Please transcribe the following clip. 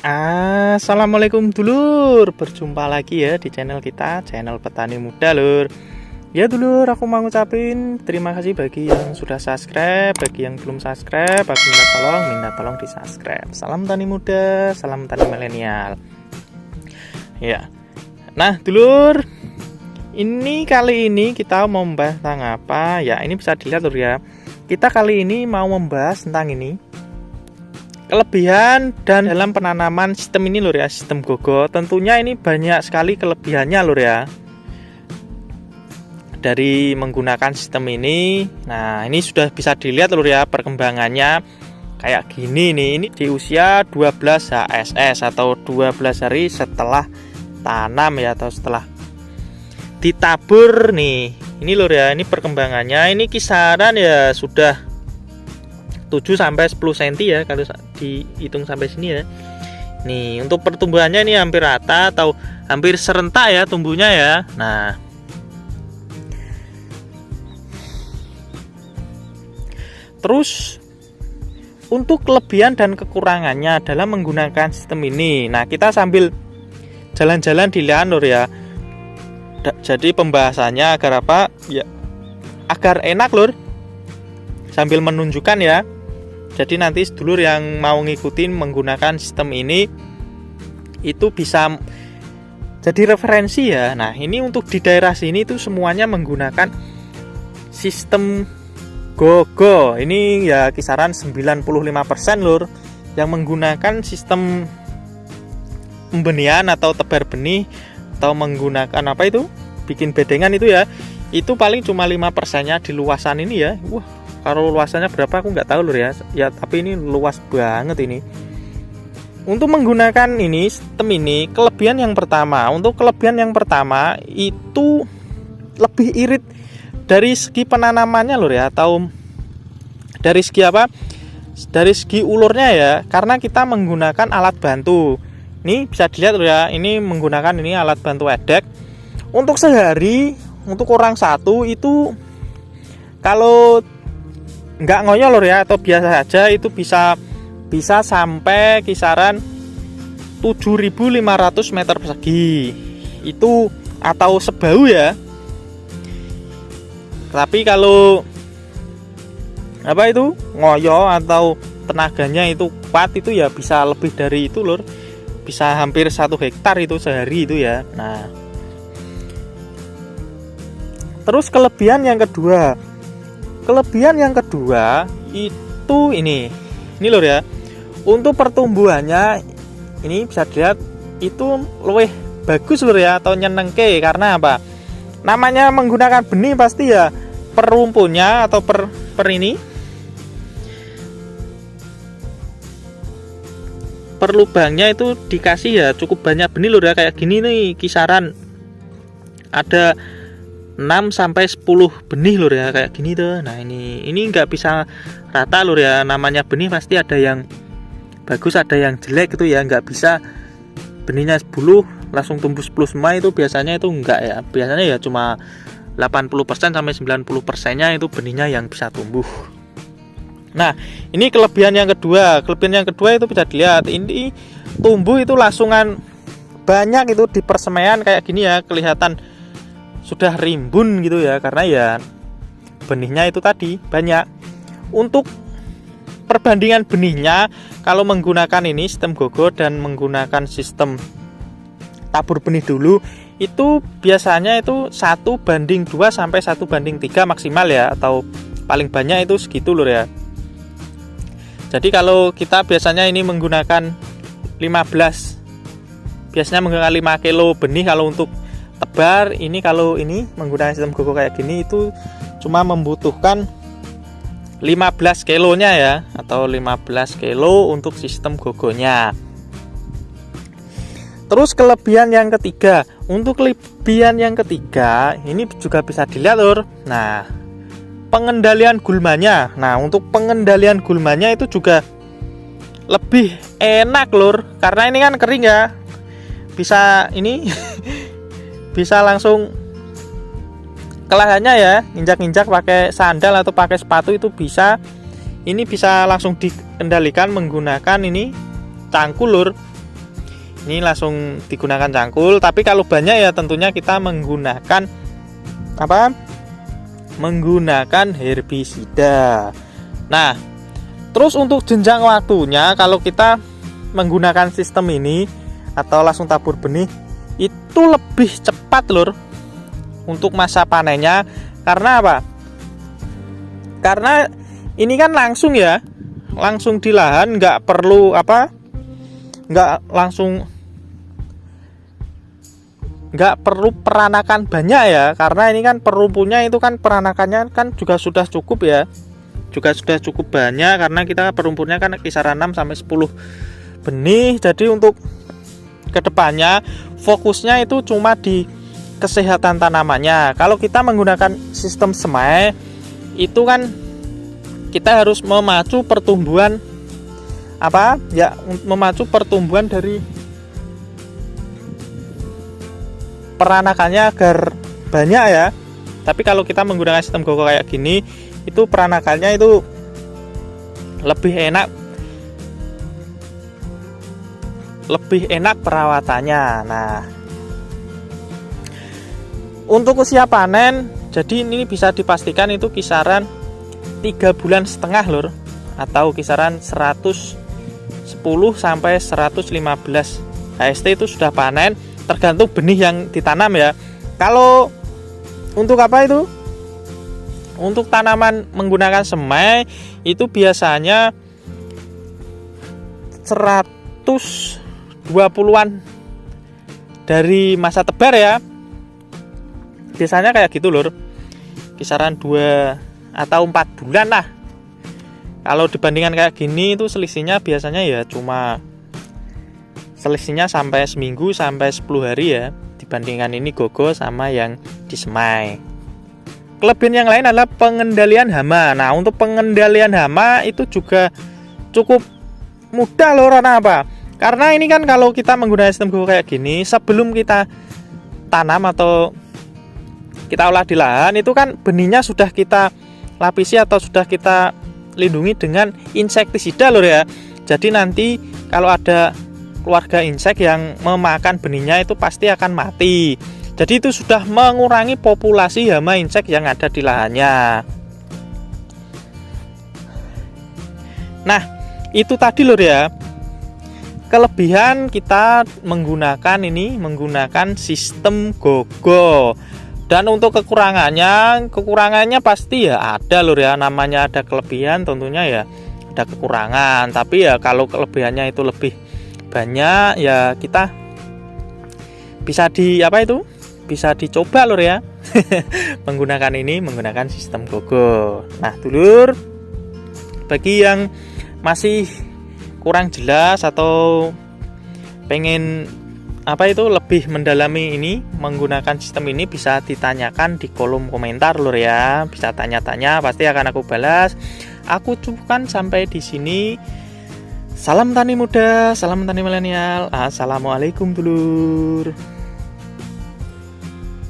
Assalamualaikum dulur, berjumpa lagi ya di channel kita, channel petani muda lur. Ya dulur, aku mau ngucapin terima kasih bagi yang sudah subscribe, bagi yang belum subscribe, aku minta tolong di subscribe. Salam tani muda, salam tani milenial. Ya, nah dulur, ini kali ini kita mau membahas tentang apa? Ya ini bisa dilihat lur ya. Kita kali ini mau membahas tentang ini, kelebihan dan dalam penanaman sistem ini lur ya, sistem gogo. Tentunya ini banyak sekali kelebihannya lur ya dari menggunakan sistem ini. Nah ini sudah bisa dilihat lur ya perkembangannya kayak gini nih. Ini di usia 12 HSS atau 12 hari setelah tanam ya, atau setelah ditabur nih. Ini lur ya, ini perkembangannya ini kisaran ya sudah 7 sampai 10 cm ya kalau dihitung sampai sini ya. Nih, untuk pertumbuhannya ini hampir rata atau hampir serentak ya tumbuhnya ya. Nah, terus untuk kelebihan dan kekurangannya dalam menggunakan sistem ini. Nah, kita sambil jalan-jalan di lahan lur ya. Jadi pembahasannya agar apa? Ya, agar enak lur. Sambil menunjukkan ya. Jadi nanti sedulur yang mau ngikutin menggunakan sistem ini itu bisa jadi referensi ya. Nah ini untuk di daerah sini itu semuanya menggunakan sistem gogo. Ini ya kisaran 95% lur yang menggunakan sistem pembenihan atau tebar benih, atau menggunakan apa itu, bikin bedengan itu ya. Itu paling cuma 5%-nya di luasan ini ya. Wah, kalau luasannya berapa aku nggak tahu lur ya. Ya tapi ini luas banget ini. Untuk menggunakan ini sistem ini, kelebihan yang pertama, untuk kelebihan yang pertama itu lebih irit dari segi penanamannya lur ya, atau dari segi apa? Dari segi ulurnya ya, karena kita menggunakan alat bantu. Ini bisa dilihat lur ya, ini menggunakan ini alat bantu edek. Untuk sehari, untuk orang satu itu kalau nggak ngoyo lur ya, atau biasa saja itu bisa sampai kisaran 7.500 meter persegi itu, atau sebau ya. Tapi kalau apa itu ngoyo atau tenaganya itu kuat itu ya bisa lebih dari itu lur, bisa hampir 1 hektar itu sehari itu ya. Nah terus kelebihan yang kedua, itu ini lur ya, untuk pertumbuhannya ini bisa dilihat itu lebih bagus lur ya, atau nyenengke. Karena apa? Namanya menggunakan benih pasti ya per rumputnya atau per ini, per lubangnya itu dikasih ya cukup banyak benih lur ya. Kayak gini nih kisaran ada 6 sampai 10 benih lur ya, kayak gini tuh. Nah ini nggak bisa rata lur ya, namanya benih pasti ada yang bagus ada yang jelek gitu ya, nggak bisa benihnya 10 langsung tumbuh 10 semua, itu biasanya itu enggak ya. Biasanya ya cuma 80% sampai 90%-nya itu benihnya yang bisa tumbuh. Nah ini kelebihan yang kedua itu bisa dilihat ini tumbuh itu langsungan banyak itu di persemaian kayak gini ya, kelihatan sudah rimbun gitu ya, karena ya benihnya itu tadi banyak. Untuk perbandingan benihnya kalau menggunakan ini sistem gogo dan menggunakan sistem tabur benih dulu, itu biasanya itu 1:2 sampai 1:3 maksimal ya, atau paling banyak itu segitu lur ya. Jadi kalau kita biasanya ini menggunakan 15, biasanya menggunakan 5 kilo benih kalau untuk tebar. Ini kalau ini menggunakan sistem gogo kayak gini itu cuma membutuhkan 15 kilonya ya, atau 15 kilo untuk sistem gogonya. Terus kelebihan yang ketiga, untuk kelebihan yang ketiga ini juga bisa dilihat lur. Nah pengendalian gulmanya. Nah untuk pengendalian gulmanya itu juga lebih enak lur, karena ini kan kering ya, bisa ini bisa langsung ke lahannya ya, injak-injak pakai sandal atau pakai sepatu itu bisa. Ini bisa langsung dikendalikan menggunakan ini cangkul lur. Ini langsung digunakan cangkul, tapi kalau banyak ya tentunya kita menggunakan apa? Menggunakan herbisida. Nah, terus untuk jenjang waktunya kalau kita menggunakan sistem ini atau langsung tabur benih itu lebih cepat lur untuk masa panennya. Karena apa? Karena ini kan langsung ya, langsung di lahan, nggak perlu apa, nggak perlu peranakan banyak ya, karena ini kan perumpunya itu kan peranakannya kan juga sudah cukup ya, juga sudah cukup banyak karena kita perumpunya kan kisaran 6 sampai 10 benih. Jadi untuk kedepannya fokusnya itu cuma di kesehatan tanamannya. Kalau kita menggunakan sistem semai itu kan kita harus memacu pertumbuhan apa ya, memacu pertumbuhan dari peranakannya agar banyak ya. Tapi kalau kita menggunakan sistem GoGo kayak gini itu peranakannya itu lebih enak perawatannya. Nah, untuk usia panen jadi ini bisa dipastikan itu kisaran 3,5 bulan lur, atau kisaran 110 sampai 115 HST itu sudah panen, tergantung benih yang ditanam ya. Kalau untuk apa itu? Untuk tanaman menggunakan semai itu biasanya 120-an dari masa tebar ya. Biasanya kayak gitu lur. Kisaran 2 atau 4 bulan lah. Kalau dibandingkan kayak gini itu selisihnya biasanya ya cuma selisihnya sampai seminggu sampai 10 hari ya, dibandingkan ini GoGo sama yang disemai. Kelebihan yang lain adalah pengendalian hama. Nah, untuk pengendalian hama itu juga cukup mudah loh. Karena apa? Karena ini kan kalau kita menggunakan sistem GoGo kayak gini, sebelum kita tanam atau kita olah di lahan itu kan benihnya sudah kita lapisi atau sudah kita lindungi dengan insektisida lor ya. Jadi nanti kalau ada keluarga insek yang memakan benihnya itu pasti akan mati. Jadi itu sudah mengurangi populasi hama insek yang ada di lahannya. Nah, itu tadi lor ya, kelebihan kita menggunakan sistem GoGo. Dan untuk kekurangannya pasti ya ada lur ya, namanya ada kelebihan tentunya ya ada kekurangan. Tapi ya kalau kelebihannya itu lebih banyak ya kita bisa bisa dicoba lur ya menggunakan sistem GoGo. Nah dulur, bagi yang masih kurang jelas atau pengen lebih mendalami ini menggunakan sistem ini, bisa ditanyakan di kolom komentar lur ya. Bisa tanya-tanya, pasti akan aku balas. Aku cukupkan sampai di sini. Salam tani muda, salam tani milenial. Assalamualaikum dulur.